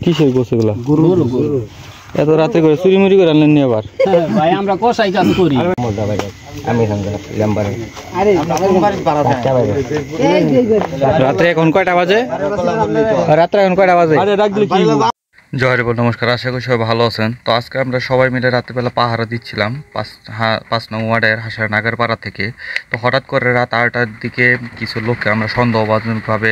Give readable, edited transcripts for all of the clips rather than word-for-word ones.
কিসের গোছ এগুলা? এত রাতে করে চুরি মুড়ি করে আনলেন নি আবার? ভাই আমরা কসাই কাজ করি। রাত্রে এখন কয়টা বাজে? জয় বল, নমস্কার, আশা করি সবাই ভালো আছেন। তো আজকে আমরা সবাই মিলে রাত্রিবেলা পাহারা দিচ্ছিলাম 5 নং ওয়ার্ডের হাসার নাগারপাড়া থেকে। তো হঠাৎ করে রাত 8টার দিকে কিছু লোককে আমরা সন্দেহভাবে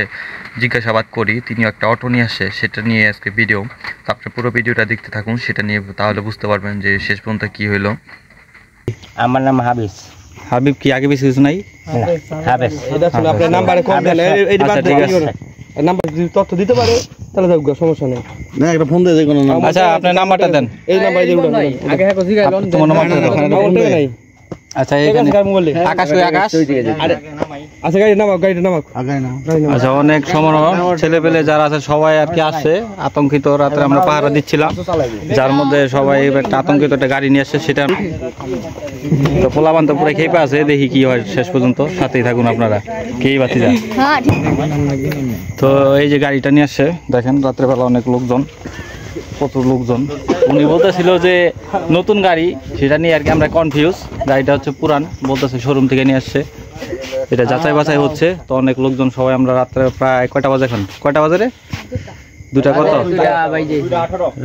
জিজ্ঞাসাবাদ করি, তিনি একটা অটো নিয়ে আসে, সেটা নিয়ে আজকে ভিডিও। তো আপনি পুরো ভিডিওটা দেখতে থাকুন, সেটা নিয়ে তাহলে বুঝতে পারবেন যে শেষ পর্যন্ত কি হইলো। আমার নাম হাবিব। হাবিব কি আগে বেশি কিছু নাই? হাবিব আপনার নাম্বারে কল দেন, ঠিক আছে, নাম্বার যদি তথ্য দিতে পারে তাহলে থাকবে, সমস্যা নেই। না একটা ফোন দিয়ে কোনো নাম্বার। আচ্ছা আপনার নাম্বারটা দেন। এই নাম্বারে যে আগে হ্যাঁ কোজি গাইলন তোমার নাম্বারটা দাও। নাই। আচ্ছা এখানে আকাশ কই আকাশ? আচ্ছা গাড়িটা নামাও আগায় না। আচ্ছা অনেক সময় ছেলেপেলে যারা আছে সবাই আর কি আসছে আতঙ্কিত। রাতে আমরা পাহারা দিচ্ছিলাম, যার মধ্যে সবাই একটা আতঙ্কিত একটা গাড়ি নিয়ে আসছে, সেটা তো পোলাবান তো পুরো খেপে আছে। দেখি কি হয় শেষ পর্যন্ত, সাথেই থাকুন আপনারা। কেই বাতি যা। তো এই যে গাড়িটা নিয়ে আসছে, দেখেন রাত্রেবেলা অনেক লোকজন, প্রচুর লোকজন। উনি বলতেছিল যে নতুন গাড়ি, সেটা নিয়ে আর কি আমরা কনফিউজ। গাড়িটা হচ্ছে পুরান, বলতেছে শোরুম থেকে নিয়ে আসছে, এটা যাচাই বাছাই হচ্ছে। তো অনেক লোকজন সবাই আমরা রাত্রে প্রায় কয়টা বাজে? এখন কয়টা বাজে রে? 2টা কত?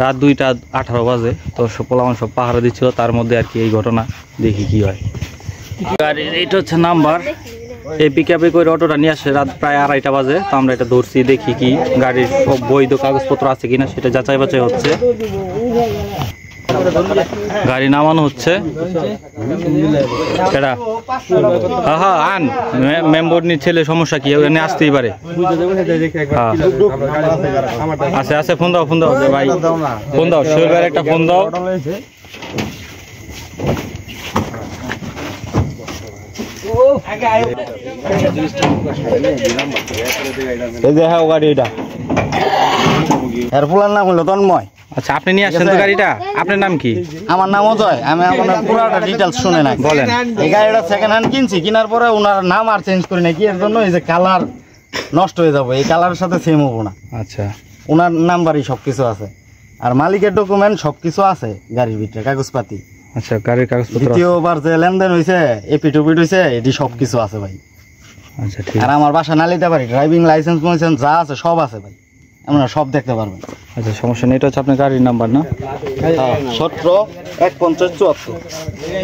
রাত 2:18 বাজে। তো পোলামান সব পাহারা দিচ্ছিল, তার মধ্যে আর কি এই ঘটনা। দেখি কি হয়। গাড়ির এইটা হচ্ছে নাম্বার। এই পিকআপে করে অটোটা নিয়ে আসে রাত প্রায় 2:30 বাজে। তো আমরা এটা ধরছি, দেখি কি গাড়ির সব বৈধ কাগজপত্র আছে কিনা সেটা যাচাই বাছাই হচ্ছে। গাড়ি নামানো হচ্ছে। কেডা? হ্যাঁ আন মেম্বরনির ছেলে, সমস্যা কি? ওখানে আসতেই পারে। আছে আছে, ফোন দাও ভাই, ফোন দাও, সোহেল ভাইয়ের একটা ফোন দাও। এরপোলার নাম হলো তন্ময়। আচ্ছা আপনি নিয়ে আসছেন তো গাড়িটা? আপনার নাম কি? আমার নাম অজয়। আমি আপনার পুরাটা ডিটেলস শুনে নাই। বলেন। এই গাড়িটা সেকেন্ড হ্যান্ড কিনছি, কেনার পরে ওনার নাম আর চেঞ্জ করি না। কি এর জন্য? এই যে কালার নষ্ট হয়ে যাবে, এই কালারের সাথে সেম হবো না। আচ্ছা, ওনার নাম্বারই সব কিছু আছে, আর মালিকের ডকুমেন্ট সব কিছু আছে গাড়ির ভিতরে, কাগজপাতি। আচ্ছা গাড়ির কাগজপত্র। দ্বিতীয়বার যে লেনদেন হয়েছে, এপিটুপিট হয়েছে, এটি সব কিছু আছে ভাই। আচ্ছা ঠিক আর আমার বাসা নালিতে পারি, ড্রাইভিং লাইসেন্স মাইসেন্স যা আছে সব আছে ভাই, আপনারা সব দেখতে পারবেন। আচ্ছা সমস্যা নেই। এটা হচ্ছে আপনার গাড়ির নাম্বার না? 17-150-74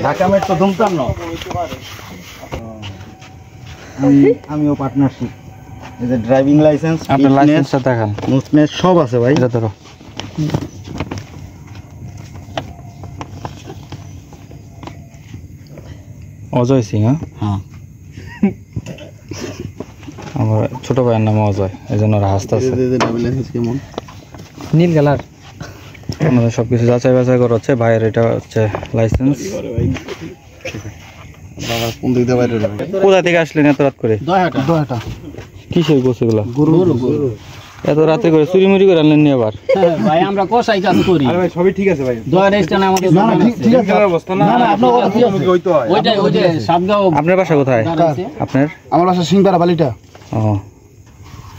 ঢাকা মেট্রো ধুমতাম না। আমিও পার্টনারশিপ। এই যে ড্রাইভিং লাইসেন্স, আপনার লাইসেন্সটা দেখান। মুসমেস সব আছে ভাই। এটা ধরো। অজয় সিং? হ্যাঁ, আমার ছোট ভাইয়ের নাম অজয়, এই জন্য হাসতে আছে। নীল কালার। আমাদের সবকিছু যাচাই বাছাই করা হচ্ছে। ভাইয়ের এটা হচ্ছে লাইসেন্স। কোথা থেকে আসলেন এত রাত করে? দয়াটা কিসের গোছ এগুলা? এত রাতে করে চুরি মুড়ি করে আনলেন নি আবার? ভাই আমরা কসাই কাজ করি। আরে ভাই সবই ঠিক আছে ভাই। দয়ার স্থানে আমাদের দোকান আছে। ঠিক আছে অবস্থা না। না আপনার কথা ঠিক আছে। হইতো হয়। ওই যে সাতগাঁও। আপনার বাসা কোথায়? আপনার? আমার বাসা সিংপাড়া বালিটা। ও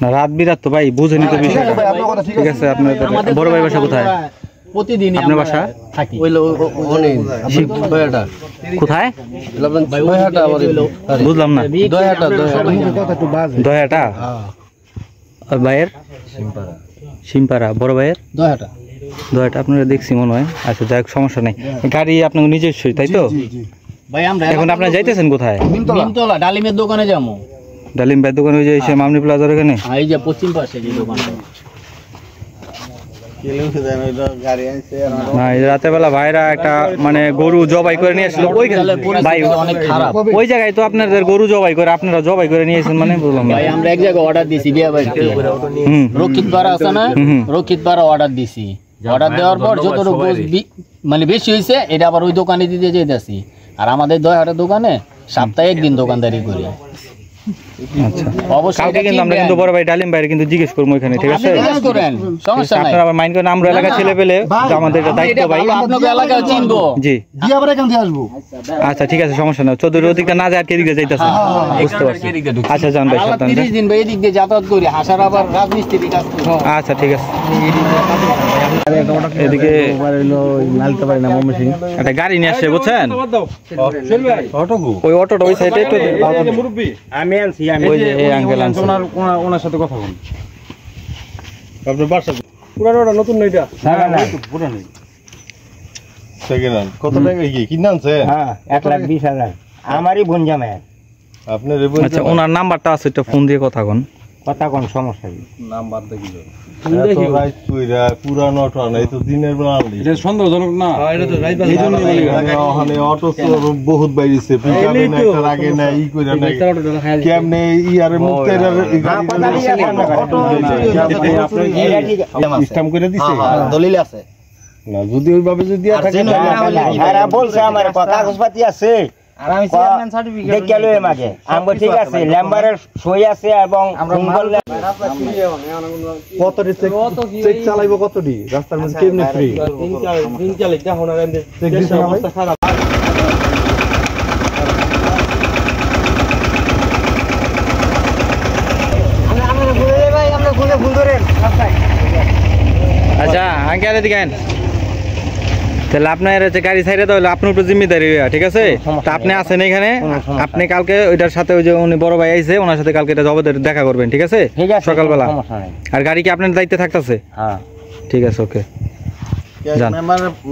না, রাত বিরাত তো ভাই, বুঝেনি তো বিষয়। আপনার কথা ঠিক আছে। আপনার বড় ভাই বাসা কোথায়? প্রতিদিন আপনার বাসা থাকি। দয়াটা কোথায়? দয়াটা বুঝলাম না। দয়াটা দয়াটা। আর ভাইয়ের? সিমপাড়া। বড় ভাইয়ের? দয়াটা আপনারা দেখছি মনে হয়। আচ্ছা যাই হোক, সমস্যা নেই। গাড়ি আপনার নিজস্বই তাই তো? ভাই আমরা এখন আপনারা যাইতেছেন কোথায়? নিমতলা ডালিমের দোকানে যাবো। ডালিম ভাইয়ের দোকানে ওই যে এসে মামনি প্লাজার ওখানে? এই যে পশ্চিম পাশে যে দোকানটা। না, এই রাতের বেলা ভাইরা একটা মানে গরু জবাই করে নিয়ে আসলো। ভাই অনেক খারাপ। ওই জায়গায় তো আপনাদের গরু জবাই করে, আপনারা জবাই করে নিয়ে এসেছেন মানে? বুঝলাম না ভাই আমরা এক জায়গায় অর্ডার দিছি বিয়া বাড়িতে। রক্ষিতপাড়া আছে না, রক্ষিতপাড়া অর্ডার দিছি। অর্ডার দেওয়ার পর যতটুকু মানে বেশি হয়েছে, এটা আবার ওই দোকানে দিতে যেতেছি। আর আমাদের দয়াটা দোকানে সপ্তাহে একদিন দোকানদারি করি। আচ্ছা অবশ্যই কালকে কিন্তু আমরা কিন্তু বড় ভাই ডালিম ভাইয়ের কিন্তু জিজ্ঞেস করবো এখানে, ঠিক আছে? জিজ্ঞেস করেন, সমস্যা নাই। আপনারা আবার মাইন্ড করেন, আমরা এলাকা ছেলে পেলে আমাদের এটা দায়িত্ব ভাই। আপনাকে এলাকায় চিনবো। জি দিয়ে আবার এখান থেকে আসবো। আচ্ছা ঠিক আছে, সমস্যা নাই। 14 ওদিকটা না যায় আর কেদিকে যাইতেছে, বুঝতে পারছি। আচ্ছা যান ভাই, আল্লাহ সাবধানে 30 দিন ভাই এদিক দিয়ে যাতায়াত করি, হাসার আবার রাজমিস্ত্রি কাজ করি। আচ্ছা ঠিক আছে। এদিকে একটা গাড়ি নিয়ে আসছে, বুঝছেন? ওই অটোটা ওই সাইডে একটু আমি আনছি, ওই যে এই আঙ্কেল আনছে। ওনার সাথে কথা বলুন। আপনার বাসা পুরানোটা নতুন না এটা? পুরানো। সেকেন্ড হ্যান্ড কত টাকা কি কিনে আনছে? হ্যাঁ 1,20,000 আমারই বোন জামাই। আপনার আচ্ছা ওনার নাম্বারটা আছে, একটা ফোন দিয়ে কথা কোন। কথা কোন সমস্যা নেই। নাম্বার দেখি পুরানো অটো নাই তো দিনের বেলা আনলি এটা সন্দেহজনক না। এটা তো রাইট ওখানে অটো বহুত বাইরেছে পিকআপে না একটা আগে না ই কইরা না কেমনে ইয়ারে মুক্তের অটো সিস্টেম করে দিছে দলিল আছে না, যদি ওইভাবে যদি থাকে এরা বলছে আমার কাগজপাতি আছে। আর আমি চেয়ারম্যান সার্টিফিকেট দেখে লই আমাকে আমগো ঠিক আছে, লেম্বারের সই আছে এবং ফোন করলে কতটি চেক চালাইবো, কতটি রাস্তার মধ্যে কেমনে ফ্রি দিন চালে দেখো না চেক দিছে না ভাই? খারাপ। আচ্ছা আঙ্কেল এদিকে আইন। তাহলে আপনার হচ্ছে গাড়ি ছাইড়ে তাহলে আপনার উপর জিম্মেদারি, ঠিক আছে? তা আপনি আছেন এখানে, আপনি কালকে ওইটার সাথে ওই যে উনি বড় ভাই আইছে ওনার সাথে কালকে এটা জবাবের দেখা করবেন, ঠিক আছে? সকালবেলা। আর গাড়ি কি আপনার দায়িত্বে থাকতেছে? হ্যাঁ ঠিক আছে, ওকে যান।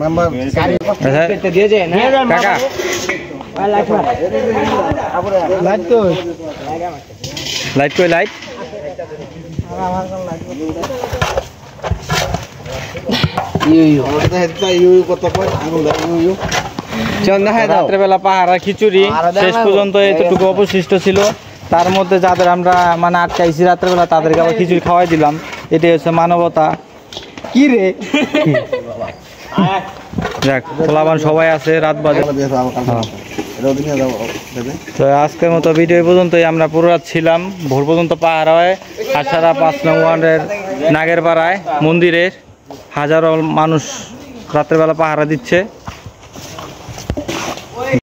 মেম্বার আচ্ছা, দিয়ে যায় না কাকা লাইট তো লাইট কই লাইট? রাত্রেবেলা পাহারা খিচুড়ি শেষ পর্যন্ত এতটুকু অবশিষ্ট ছিল, তার মধ্যে যাদের আমরা মানে আটকাইছি রাত্রেবেলা তাদেরকে আবার খিচুড়ি খাওয়াই দিলাম। এটাই হচ্ছে মানবতা। কি রে যাক, পোলাবান সবাই আছে, রাত বাজে। তো আজকের মতো ভিডিও পর্যন্তই। আমরা পুরো রাত ছিলাম, ভোর পর্যন্ত পাহারা হয়। আশারা 5 নং ওয়ার্ডের নাগের পাড়ায় মন্দিরের হাজারো মানুষ রাত্রেবেলা পাহারা দিচ্ছে।